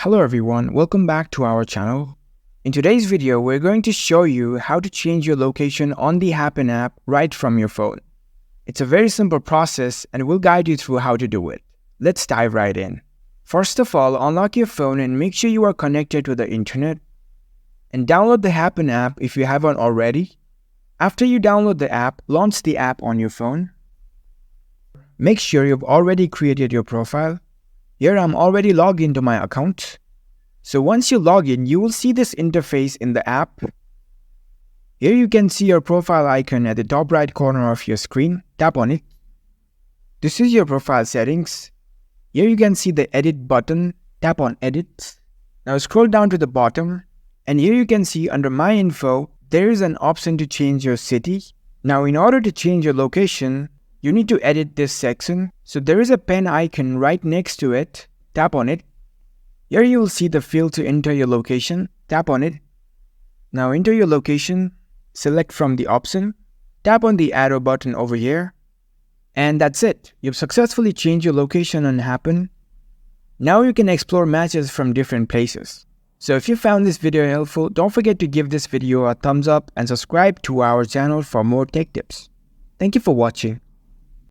Hello everyone, welcome back to our channel. In today's video, we're going to show you how to change your location on the Happn app right from your phone. It's a very simple process and we'll guide you through how to do it. Let's dive right in. First of all, unlock your phone and make sure you are connected to the internet. And download the Happn app if you haven't already. After you download the app, launch the app on your phone. Make sure you've already created your profile. Here I'm already logged into my account. So once you log in, you will see this interface in the app. Here you can see your profile icon at the top right corner of your screen. Tap on it. This is your profile settings. Here you can see the edit button. Tap on edit. Now scroll down to the bottom. And here you can see under my info, there is an option to change your city. Now in order to change your location, you need to edit this section. So there is a pen icon right next to it. Tap on it. Here you will see the field to enter your location. Tap on it. Now enter your location. Select from the option. Tap on the arrow button over here. And that's it. You've successfully changed your location on Happn. Now you can explore matches from different places. So if you found this video helpful, don't forget to give this video a thumbs up and subscribe to our channel for more tech tips. Thank you for watching.